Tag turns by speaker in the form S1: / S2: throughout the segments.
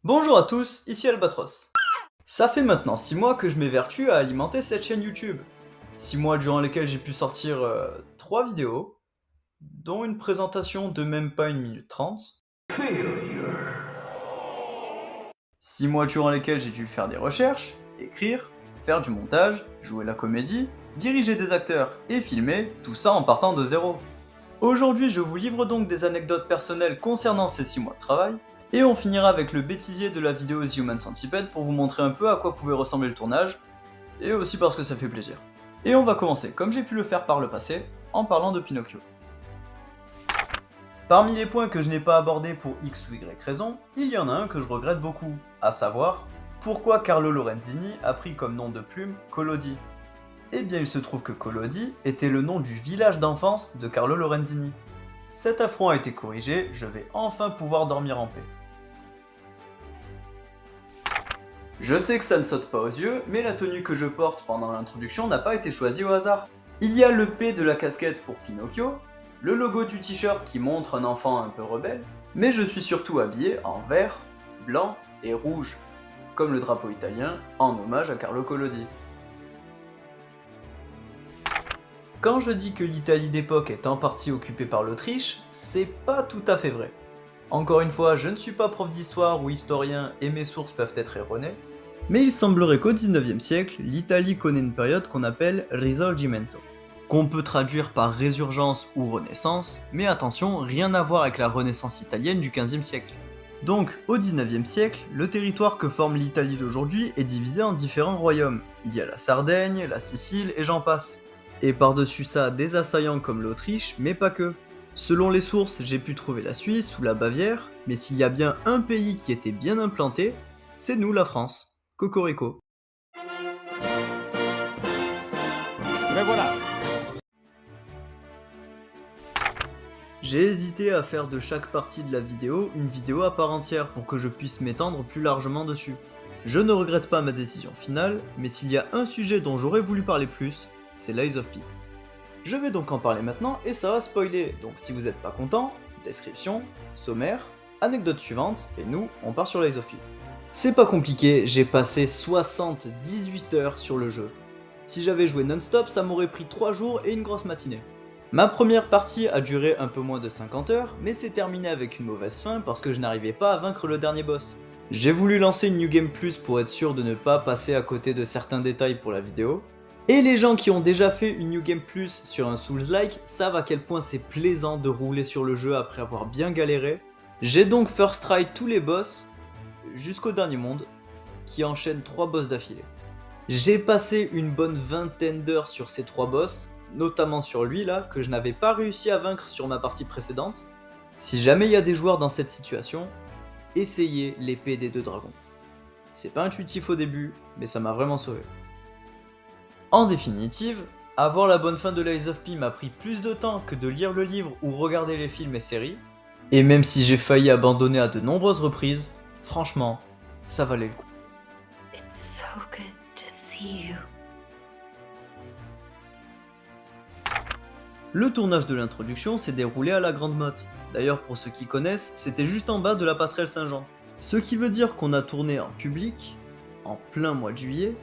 S1: Bonjour à tous, ici Albatros. Ça fait maintenant 6 mois que je m'évertue à alimenter cette chaîne YouTube. 6 mois durant lesquels j'ai pu sortir 3 vidéos, dont une présentation de même pas 1 minute 30. 6 mois durant lesquels j'ai dû faire des recherches, écrire, faire du montage, jouer la comédie, diriger des acteurs et filmer, tout ça en partant de zéro. Aujourd'hui, je vous livre donc des anecdotes personnelles concernant ces 6 mois de travail, et on finira avec le bêtisier de la vidéo The Human Centipede pour vous montrer un peu à quoi pouvait ressembler le tournage, et aussi parce que ça fait plaisir. Et on va commencer, comme j'ai pu le faire par le passé, en parlant de Pinocchio. Parmi les points que je n'ai pas abordés pour X ou Y raison, il y en a un que je regrette beaucoup, à savoir, pourquoi Carlo Lorenzini a pris comme nom de plume Collodi. Eh bien il se trouve que Collodi était le nom du village d'enfance de Carlo Lorenzini. Cet affront a été corrigé, je vais enfin pouvoir dormir en paix. Je sais que ça ne saute pas aux yeux, mais la tenue que je porte pendant l'introduction n'a pas été choisie au hasard. Il y a le P de la casquette pour Pinocchio, le logo du t-shirt qui montre un enfant un peu rebelle, mais je suis surtout habillé en vert, blanc et rouge, comme le drapeau italien, en hommage à Carlo Collodi. Quand je dis que l'Italie d'époque est en partie occupée par l'Autriche, c'est pas tout à fait vrai. Encore une fois, je ne suis pas prof d'histoire ou historien et mes sources peuvent être erronées, mais il semblerait qu'au 19e siècle, l'Italie connaît une période qu'on appelle Risorgimento, qu'on peut traduire par résurgence ou renaissance, mais attention, rien à voir avec la renaissance italienne du 15e siècle. Donc, au 19e siècle, le territoire que forme l'Italie d'aujourd'hui est divisé en différents royaumes. Il y a la Sardaigne, la Sicile et j'en passe. Et par-dessus ça, des assaillants comme l'Autriche, mais pas que. Selon les sources, j'ai pu trouver la Suisse ou la Bavière, mais s'il y a bien un pays qui était bien implanté, c'est nous, la France. Cocorico.
S2: Mais voilà.
S1: J'ai hésité à faire de chaque partie de la vidéo une vidéo à part entière pour que je puisse m'étendre plus largement dessus. Je ne regrette pas ma décision finale, mais s'il y a un sujet dont j'aurais voulu parler plus, c'est Lies of P. Je vais donc en parler maintenant et ça va spoiler, donc si vous n'êtes pas content, description, sommaire, anecdote suivante, et nous, on part sur Lies of P. C'est pas compliqué, j'ai passé 78 heures sur le jeu. Si j'avais joué non-stop, ça m'aurait pris 3 jours et une grosse matinée. Ma première partie a duré un peu moins de 50 heures, mais c'est terminé avec une mauvaise fin parce que je n'arrivais pas à vaincre le dernier boss. J'ai voulu lancer une New Game Plus pour être sûr de ne pas passer à côté de certains détails pour la vidéo, et les gens qui ont déjà fait une New Game Plus sur un Souls-like savent à quel point c'est plaisant de rouler sur le jeu après avoir bien galéré. J'ai donc first try tous les boss, jusqu'au dernier monde, qui enchaîne 3 boss d'affilée. J'ai passé une bonne vingtaine d'heures sur ces 3 boss, notamment sur lui là, que je n'avais pas réussi à vaincre sur ma partie précédente. Si jamais il y a des joueurs dans cette situation, essayez l'épée des 2 dragons. C'est pas intuitif au début, mais ça m'a vraiment sauvé. En définitive, avoir la bonne fin de Lies of P m'a pris plus de temps que de lire le livre ou regarder les films et séries, et même si j'ai failli abandonner à de nombreuses reprises, franchement, ça valait le coup.
S3: It's so good to see you.
S1: Le tournage de l'introduction s'est déroulé à la Grande Motte. D'ailleurs, pour ceux qui connaissent, c'était juste en bas de la passerelle Saint-Jean. Ce qui veut dire qu'on a tourné en public, en plein mois de juillet,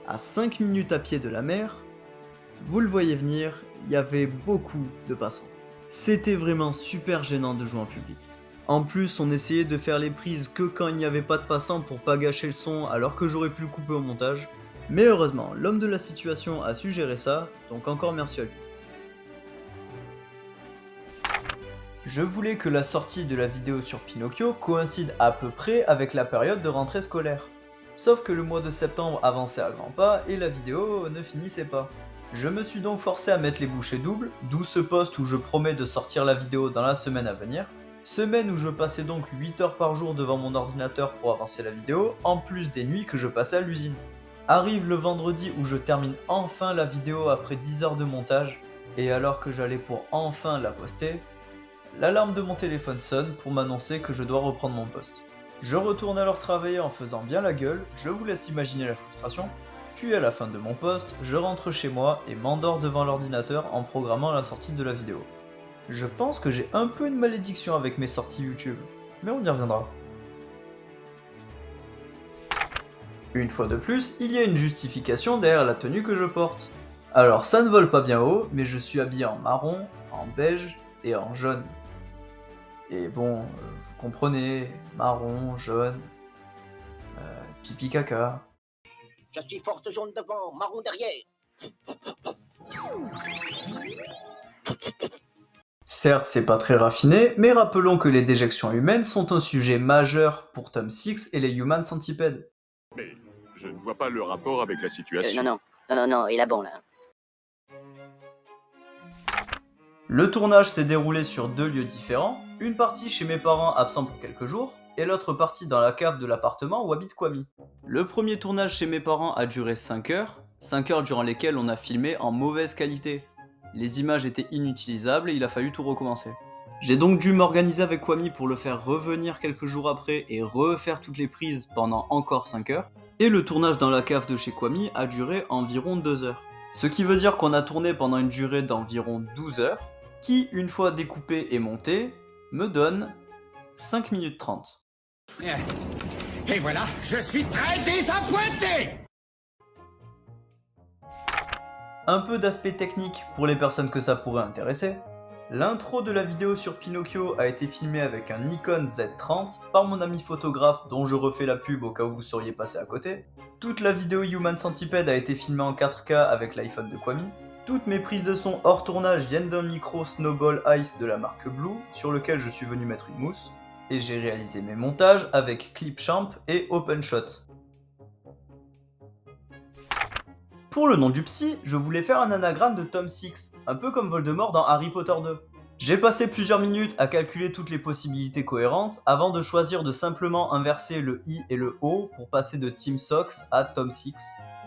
S1: à 5 minutes à pied de la mer. Vous le voyez venir, il y avait beaucoup de passants. C'était vraiment super gênant de jouer en public. En plus, on essayait de faire les prises que quand il n'y avait pas de passants pour pas gâcher le son alors que j'aurais pu le couper au montage. Mais heureusement, l'homme de la situation a su gérer ça, donc encore merci à lui. Je voulais que la sortie de la vidéo sur Pinocchio coïncide à peu près avec la période de rentrée scolaire. Sauf que le mois de septembre avançait à grands pas et la vidéo ne finissait pas. Je me suis donc forcé à mettre les bouchées doubles, d'où ce post où je promets de sortir la vidéo dans la semaine à venir. Semaine où je passais donc 8 heures par jour devant mon ordinateur pour avancer la vidéo, en plus des nuits que je passais à l'usine. Arrive le vendredi où je termine enfin la vidéo après 10 heures de montage, et alors que j'allais pour enfin la poster, l'alarme de mon téléphone sonne pour m'annoncer que je dois reprendre mon poste. Je retourne alors travailler en faisant bien la gueule, je vous laisse imaginer la frustration, puis à la fin de mon poste, je rentre chez moi et m'endors devant l'ordinateur en programmant la sortie de la vidéo. Je pense que j'ai un peu une malédiction avec mes sorties YouTube, mais on y reviendra. Une fois de plus, il y a une justification derrière la tenue que je porte. Alors ça ne vole pas bien haut, mais je suis habillé en marron, en beige et en jaune. Et bon, vous comprenez, marron, jaune, pipi caca.
S4: Je suis force jaune devant, marron derrière.
S1: Certes, c'est pas très raffiné, mais rappelons que les déjections humaines sont un sujet majeur pour Tom Six et les Human Centipede.
S2: Mais je ne vois pas le rapport avec la situation.
S4: Non, il a bon là.
S1: Le tournage s'est déroulé sur 2 lieux différents, une partie chez mes parents absents pour quelques jours, et l'autre partie dans la cave de l'appartement où habite Kwame. Le premier tournage chez mes parents a duré 5 heures durant lesquelles on a filmé en mauvaise qualité. Les images étaient inutilisables et il a fallu tout recommencer. J'ai donc dû m'organiser avec Kwame pour le faire revenir quelques jours après et refaire toutes les prises pendant encore 5 heures, et le tournage dans la cave de chez Kwame a duré environ 2 heures. Ce qui veut dire qu'on a tourné pendant une durée d'environ 12 heures, qui, une fois découpé et monté, me donne 5 minutes 30.
S5: Et voilà, je suis très désappointé!
S1: Un peu d'aspect technique pour les personnes que ça pourrait intéresser. L'intro de la vidéo sur Pinocchio a été filmée avec un Nikon Z30 par mon ami photographe dont je refais la pub au cas où vous seriez passé à côté. Toute la vidéo Human Centipede a été filmée en 4K avec l'iPhone de Kwame. Toutes mes prises de son hors tournage viennent d'un micro Snowball Ice de la marque Blue sur lequel je suis venu mettre une mousse. Et j'ai réalisé mes montages avec Clipchamp et OpenShot. Pour le nom du psy, je voulais faire un anagramme de Tom Six, un peu comme Voldemort dans Harry Potter 2. J'ai passé plusieurs minutes à calculer toutes les possibilités cohérentes avant de choisir de simplement inverser le I et le O pour passer de Tim Socks à Tom Six.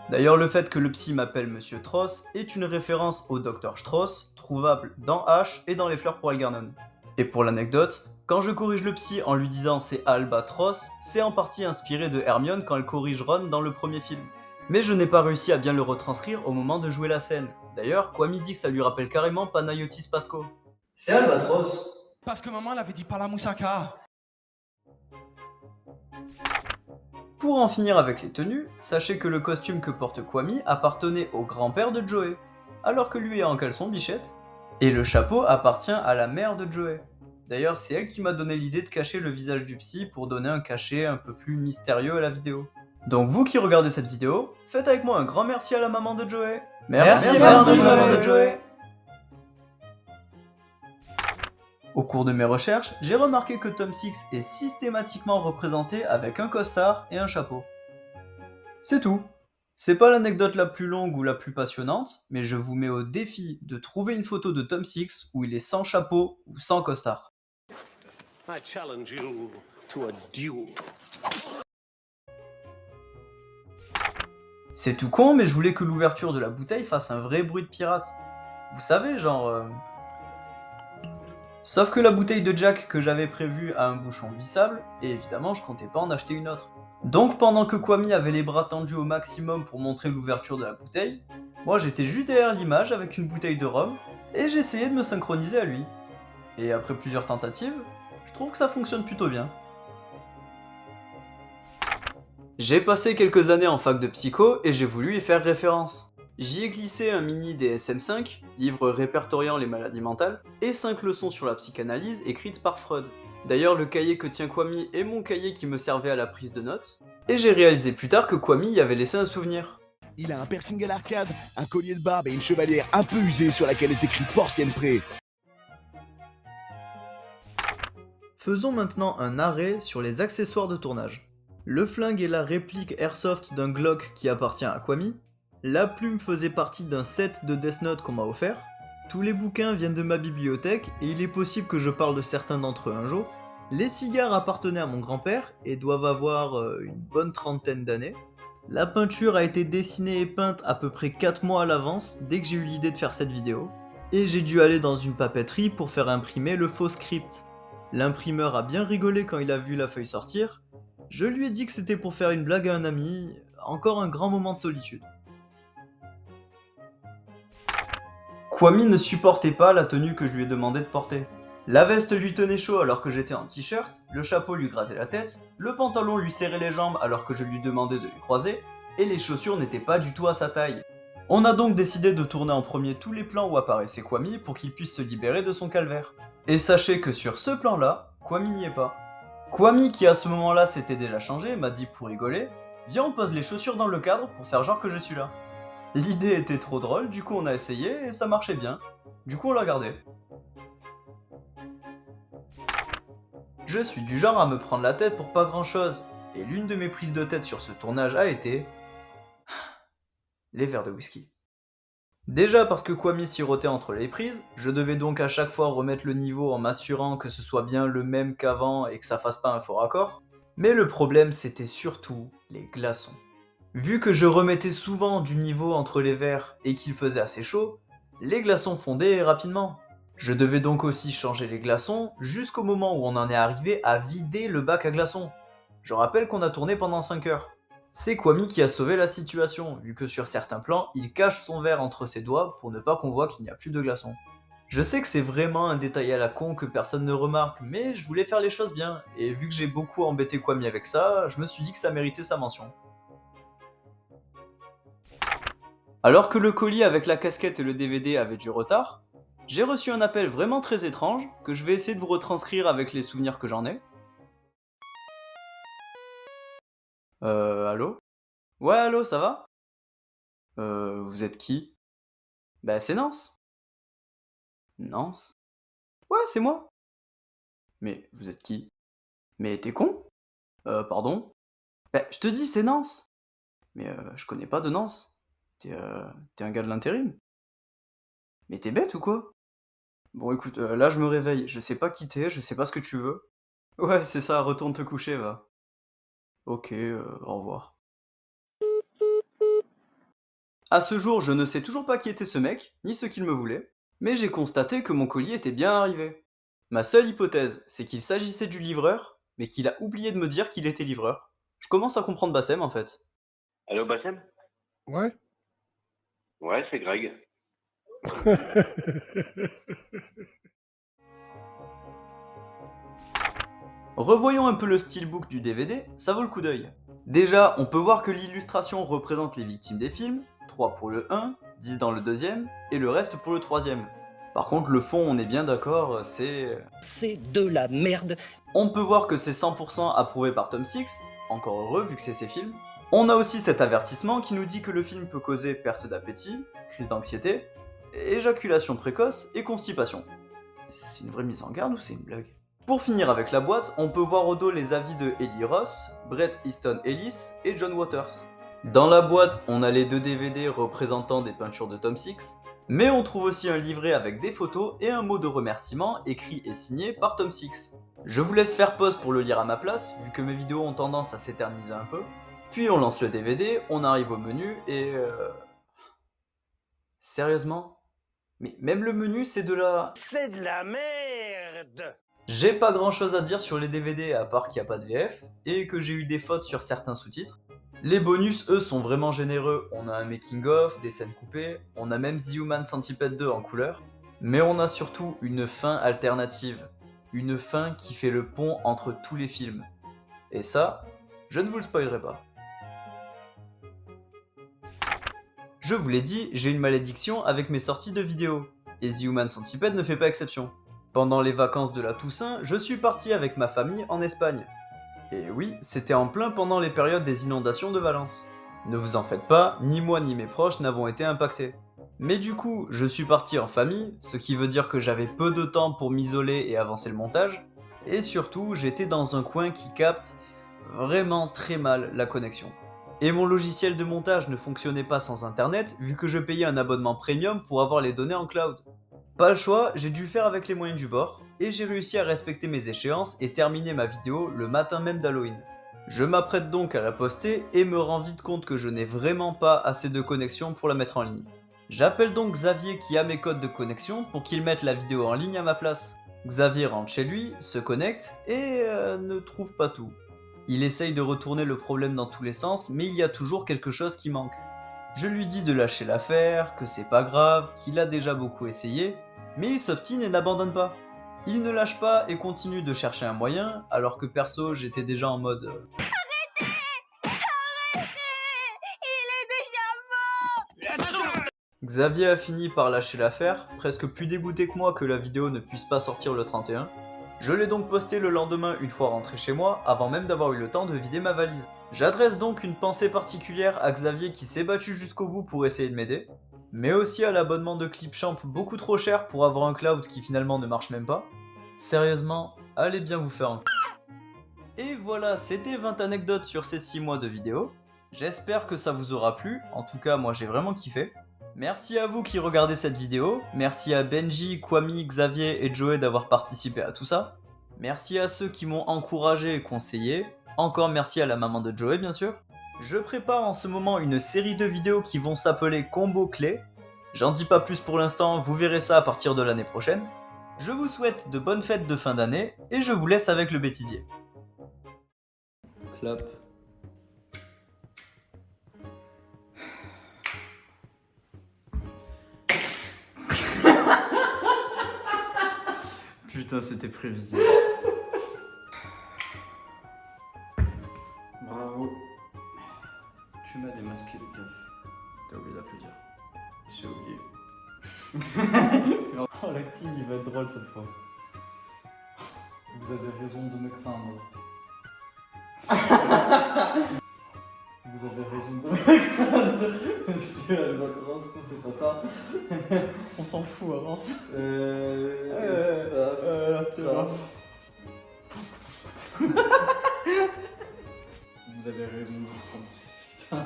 S1: D'ailleurs, le fait que le psy m'appelle Monsieur Tross est une référence au Dr Strauss, trouvable dans H et dans Les Fleurs pour Algernon. Et pour l'anecdote, quand je corrige le psy en lui disant c'est Albatros, c'est en partie inspiré de Hermione quand elle corrige Ron dans le premier film. Mais je n'ai pas réussi à bien le retranscrire au moment de jouer la scène. D'ailleurs, Kwame dit que ça lui rappelle carrément Panayotis Pasco. C'est Albatros.
S6: Parce que maman elle avait dit pas la moussaka.
S1: Pour en finir avec les tenues, sachez que le costume que porte Kwame appartenait au grand-père de Joey, alors que lui est en caleçon bichette, et le chapeau appartient à la mère de Joey. D'ailleurs, c'est elle qui m'a donné l'idée de cacher le visage du psy pour donner un cachet un peu plus mystérieux à la vidéo. Donc vous qui regardez cette vidéo, faites avec moi un grand merci à la maman de Joey. Merci maman de Joey. Au cours de mes recherches, j'ai remarqué que Tom Six est systématiquement représenté avec un costard et un chapeau. C'est tout. C'est pas l'anecdote la plus longue ou la plus passionnante, mais je vous mets au défi de trouver une photo de Tom Six où il est sans chapeau ou sans costard.
S7: I challenge you to a duel.
S1: C'est tout con, mais je voulais que l'ouverture de la bouteille fasse un vrai bruit de pirate. Vous savez, genre... Sauf que la bouteille de Jack que j'avais prévue a un bouchon vissable, et évidemment je comptais pas en acheter une autre. Donc pendant que Kwame avait les bras tendus au maximum pour montrer l'ouverture de la bouteille, moi j'étais juste derrière l'image avec une bouteille de rhum, et j'essayais de me synchroniser à lui. Et après plusieurs tentatives, je trouve que ça fonctionne plutôt bien. J'ai passé quelques années en fac de psycho et j'ai voulu y faire référence. J'y ai glissé un mini DSM-5, livre répertoriant les maladies mentales, et 5 leçons sur la psychanalyse écrites par Freud. D'ailleurs, le cahier que tient Kwame est mon cahier qui me servait à la prise de notes, et j'ai réalisé plus tard que Kwame y avait laissé un souvenir.
S8: Il a un piercing à l'arcade, un collier de barbe et une chevalière un peu usée sur laquelle est écrit Portienne Pré.
S1: Faisons maintenant un arrêt sur les accessoires de tournage. Le flingue est la réplique airsoft d'un Glock qui appartient à Kwame. La plume faisait partie d'un set de Death Note qu'on m'a offert. Tous les bouquins viennent de ma bibliothèque et il est possible que je parle de certains d'entre eux un jour. Les cigares appartenaient à mon grand-père et doivent avoir une bonne trentaine d'années. La peinture a été dessinée et peinte à peu près 4 mois à l'avance dès que j'ai eu l'idée de faire cette vidéo. Et j'ai dû aller dans une papeterie pour faire imprimer le faux script. L'imprimeur a bien rigolé quand il a vu la feuille sortir. Je lui ai dit que c'était pour faire une blague à un ami, encore un grand moment de solitude. Kwame ne supportait pas la tenue que je lui ai demandé de porter. La veste lui tenait chaud alors que j'étais en t-shirt, le chapeau lui grattait la tête, le pantalon lui serrait les jambes alors que je lui demandais de les croiser, et les chaussures n'étaient pas du tout à sa taille. On a donc décidé de tourner en premier tous les plans où apparaissait Kwami pour qu'il puisse se libérer de son calvaire. Et sachez que sur ce plan-là, Kwami n'y est pas. Kwami, qui à ce moment-là s'était déjà changé, m'a dit pour rigoler « Viens, on pose les chaussures dans le cadre pour faire genre que je suis là ». L'idée était trop drôle, du coup on a essayé et ça marchait bien. Du coup on l'a gardé. Je suis du genre à me prendre la tête pour pas grand chose, et l'une de mes prises de tête sur ce tournage a été... les verres de whisky. Déjà parce que Kwami sirotait entre les prises, je devais donc à chaque fois remettre le niveau en m'assurant que ce soit bien le même qu'avant et que ça fasse pas un faux raccord, mais le problème c'était surtout les glaçons. Vu que je remettais souvent du niveau entre les verres et qu'il faisait assez chaud, les glaçons fondaient rapidement. Je devais donc aussi changer les glaçons jusqu'au moment où on en est arrivé à vider le bac à glaçons. Je rappelle qu'on a tourné pendant 5 heures. C'est Kwami qui a sauvé la situation, vu que sur certains plans, il cache son verre entre ses doigts pour ne pas qu'on voit qu'il n'y a plus de glaçons. Je sais que c'est vraiment un détail à la con que personne ne remarque, mais je voulais faire les choses bien, et vu que j'ai beaucoup embêté Kwami avec ça, je me suis dit que ça méritait sa mention. Alors que le colis avec la casquette et le DVD avait du retard, j'ai reçu un appel vraiment très étrange, que je vais essayer de vous retranscrire avec les souvenirs que j'en ai. Allô? Ouais, allô, ça va? Vous êtes qui? Bah, c'est Nance. Nance? Ouais, c'est moi. Mais vous êtes qui? Mais t'es con? Pardon? Bah, je te dis, c'est Nance. Mais je connais pas de Nance. T'es un gars de l'intérim. Mais t'es bête ou quoi? Bon, écoute, là je me réveille, je sais pas qui t'es, je sais pas ce que tu veux. Ouais, c'est ça, retourne te coucher, va. Ok, au revoir. À ce jour, je ne sais toujours pas qui était ce mec, ni ce qu'il me voulait, mais j'ai constaté que mon colis était bien arrivé. Ma seule hypothèse, c'est qu'il s'agissait du livreur, mais qu'il a oublié de me dire qu'il était livreur. Je commence à comprendre Bassem en fait.
S9: Allô, Bassem?
S7: Ouais.
S9: Ouais, c'est Greg.
S1: Revoyons un peu le steelbook du DVD, ça vaut le coup d'œil. Déjà, on peut voir que l'illustration représente les victimes des films, 3 pour le 1, 10 dans le deuxième, et le reste pour le troisième. Par contre, le fond, on est bien d'accord, c'est
S10: de la merde.
S1: On peut voir que c'est 100% approuvé par Tom Six, encore heureux vu que c'est ses films. On a aussi cet avertissement qui nous dit que le film peut causer perte d'appétit, crise d'anxiété, éjaculation précoce et constipation. C'est une vraie mise en garde ou c'est une blague? Pour finir avec la boîte, on peut voir au dos les avis de Eli Ross, Bret Easton Ellis et John Waters. Dans la boîte, on a les 2 DVD représentant des peintures de Tom Six, mais on trouve aussi un livret avec des photos et un mot de remerciement écrit et signé par Tom Six. Je vous laisse faire pause pour le lire à ma place, vu que mes vidéos ont tendance à s'éterniser un peu. Puis on lance le DVD, on arrive au menu et... Sérieusement? Mais même le menu c'est de la...
S5: C'est de la merde!
S1: J'ai pas grand chose à dire sur les DVD à part qu'il n'y a pas de VF, et que j'ai eu des fautes sur certains sous-titres. Les bonus, eux, sont vraiment généreux, on a un making-of, des scènes coupées, on a même The Human Centipede 2 en couleur, mais on a surtout une fin alternative, une fin qui fait le pont entre tous les films. Et ça, je ne vous le spoilerai pas. Je vous l'ai dit, j'ai une malédiction avec mes sorties de vidéos, et The Human Centipede ne fait pas exception. Pendant les vacances de la Toussaint, je suis parti avec ma famille en Espagne. Et oui, c'était en plein pendant les périodes des inondations de Valence. Ne vous en faites pas, ni moi ni mes proches n'avons été impactés. Mais du coup, je suis parti en famille, ce qui veut dire que j'avais peu de temps pour m'isoler et avancer le montage, et surtout, j'étais dans un coin qui capte vraiment très mal la connexion. Et mon logiciel de montage ne fonctionnait pas sans internet, vu que je payais un abonnement premium pour avoir les données en cloud. Pas le choix, j'ai dû faire avec les moyens du bord, et j'ai réussi à respecter mes échéances et terminer ma vidéo le matin même d'Halloween. Je m'apprête donc à la poster et me rends vite compte que je n'ai vraiment pas assez de connexion pour la mettre en ligne. J'appelle donc Xavier qui a mes codes de connexion pour qu'il mette la vidéo en ligne à ma place. Xavier rentre chez lui, se connecte et ne trouve pas tout. Il essaye de retourner le problème dans tous les sens, mais il y a toujours quelque chose qui manque. Je lui dis de lâcher l'affaire, que c'est pas grave, qu'il a déjà beaucoup essayé, mais il s'obstine et n'abandonne pas. Il ne lâche pas et continue de chercher un moyen, alors que perso j'étais déjà en mode... Xavier a fini par lâcher l'affaire, presque plus dégoûté que moi que la vidéo ne puisse pas sortir le 31. Je l'ai donc posté le lendemain une fois rentré chez moi, avant même d'avoir eu le temps de vider ma valise. J'adresse donc une pensée particulière à Xavier qui s'est battu jusqu'au bout pour essayer de m'aider, mais aussi à l'abonnement de Clipchamp beaucoup trop cher pour avoir un cloud qui finalement ne marche même pas. Sérieusement, allez bien vous faire un... Et voilà, c'était 20 anecdotes sur ces 6 mois de vidéo. J'espère que ça vous aura plu, en tout cas moi j'ai vraiment kiffé. Merci à vous qui regardez cette vidéo, merci à Benji, Kwami, Xavier et Joey d'avoir participé à tout ça. Merci à ceux qui m'ont encouragé et conseillé. Encore merci à la maman de Joey bien sûr. Je prépare en ce moment une série de vidéos qui vont s'appeler Combo Clé. J'en dis pas plus pour l'instant, vous verrez ça à partir de l'année prochaine. Je vous souhaite de bonnes fêtes de fin d'année et je vous laisse avec le bêtisier. Clap. Putain, c'était prévisible. Bravo. Tu m'as démasqué le caf. T'as oublié d'applaudir. J'ai oublié. Oh, l'acting, il va être drôle cette fois. Vous avez raison de me craindre. Vous avez raison de me craindre. Monsieur Albatros, c'est pas ça. On s'en fout, avance. T'es là. Vous avez raison de tromper, putain.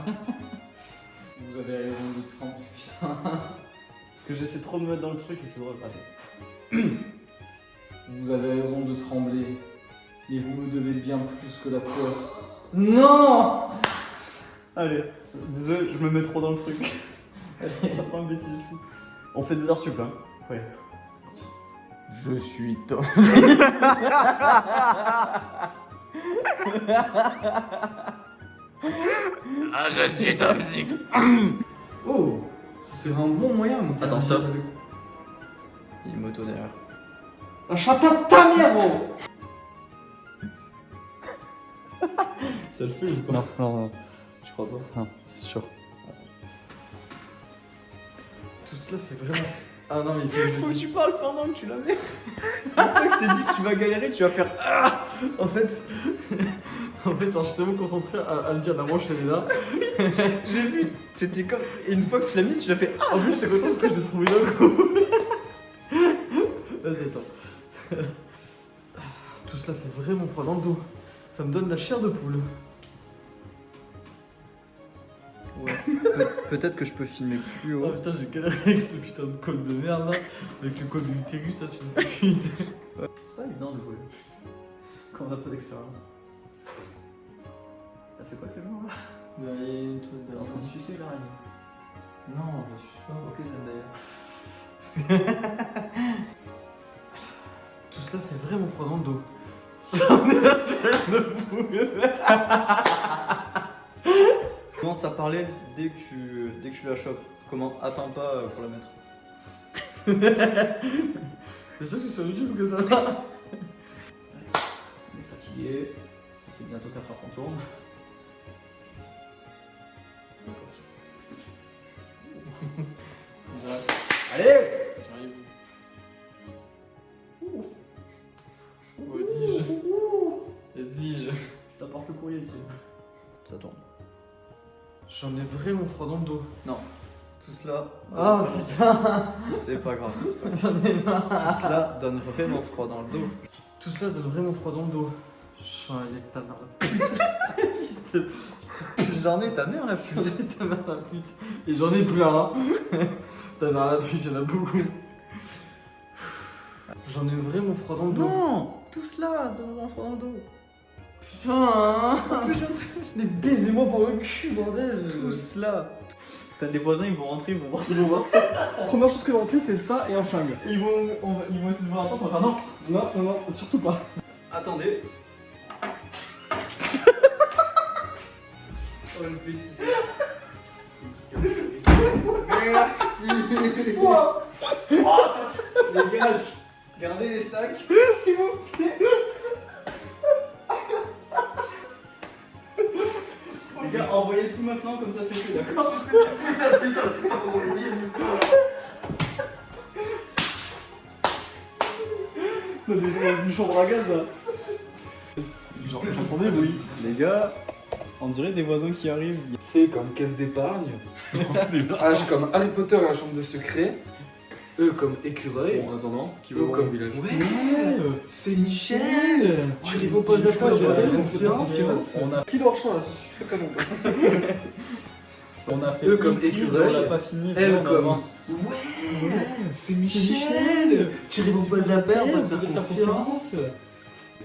S1: Vous avez raison de tromper, putain. Parce que j'essaie trop de me mettre dans le truc et c'est drôle. Allez. Vous avez raison de trembler. Et vous me devez bien plus que la peur. Non! Allez, désolé, je me mets trop dans le truc. Allez, ça prend un bêtise de fou. On fait des heures sup, hein? Ouais. Je suis Tom.
S5: Ah, je suis Tom Six.
S1: Oh! C'est un bon moyen, mon Attends, stop. Il y a une moto derrière. La chatte à ta mère, oh! Ça le fait ou pas? Non. Je crois pas. Non, c'est sûr. Tout cela fait vraiment... Ah non, mais faut que tu parles pendant que tu la mets. C'est pour ça que je t'ai dit que tu vas galérer, tu vas faire... Ah en fait, genre, je suis tellement concentré à le dire, la manche elle est là. J'ai vu, t'étais comme... Et une fois que tu l'as mise, tu l'as fait... En plus, j'étais content parce que je l'ai trouvé d'un coup. Vas-y, attends. Tout cela fait vraiment froid dans le dos. Ça me donne la chair de poule. Ouais. Peut-être que je peux filmer plus haut. Oh putain, j'ai galéré avec ce putain de col de merde là. Avec le col de l'utérus, ça sur ce putain. Ouais. C'est pas évident de jouer. Quand on a pas d'expérience. T'as fait quoi Clément là? Il y a une truc de... T'es en train de sucer l'araignée? Non, je suis pas. Ok, Zendaya. Tout cela fait vraiment froid dans le dos. J'en ai la chair de poule. Commence à parler dès que tu la chopes. Comment? Attends pas pour la mettre. C'est sûr que c'est sur YouTube que ça va. On est fatigué. Ça fait bientôt 4 heures qu'on tourne. Allez! J'arrive. Où dis-je? Edwige. Je t'apporte le courrier, tiens. Ça tourne. J'en ai vraiment froid dans le dos. Non. Tout cela... Oh putain! C'est pas grave. J'en ai marre. Tout cela donne vraiment froid dans le dos. Tout cela donne vraiment froid dans le dos. J'en ai ta mère la pute. J'en ai ta mère la pute. J'en ai ta mère la pute. Et j'en ai plein. Hein. Ta mère la pute, y'en a beaucoup. J'en ai vraiment froid dans le dos. Non! Tout cela donne vraiment froid dans le dos. Putain! Je l'ai baisé moi pour le cul, bordel! Tout cela! Les voisins ils vont rentrer, ils vont voir ça. Première chose qu'ils vont rentrer, c'est ça et un flingue. Ils vont essayer de voir la porte, on va faire non, surtout pas. Attendez. Oh le bêtise. Merci! Dégage! Gardez les sacs, s'il vous plaît. Les gars, envoyez tout maintenant, comme ça c'est fait, d'accord? Non mais c'est une chambre à gaz là. J'entendais oui. Les gars, on dirait des voisins qui arrivent.
S11: C comme caisse d'épargne. H comme Harry Potter et la chambre des secrets. E comme écureuil.
S1: Bon, en attendant, qui
S11: E comme village.
S1: Ouais, c'est Michel.
S11: Tu lui proposes la place, j'aurais de confiance.
S1: On a pris leur champ là, c'est super canon. On a fait
S11: E comme
S1: une prise,
S11: écureuil.
S1: on l'a pas fini.
S11: L
S1: on
S11: comme
S1: avance.
S11: ouais, c'est Michel. Tu lui proposes la paire, on va te faire confiance.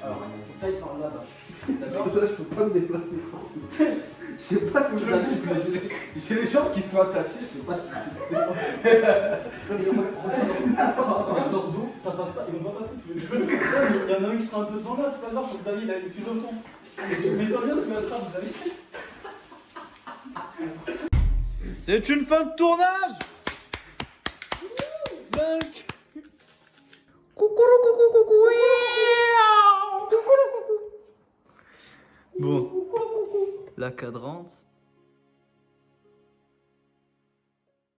S1: Alors, il faut tailler par là-bas.
S11: D'accord, là je peux pas me déplacer. Je sais pas ce que je vais dire, parce que j'ai les jambes qui sont attachées, je sais pas si c'est bon.
S1: Attends, leur dos, ça passe pas, ils vont pas passer tous les deux. Il y en a un qui sera un peu devant là, c'est pas grave, vous savez, il a les plus au fond. Mais toi bien se mettre là, vous savez. C'est une fin de tournage. Bon, la cadrante.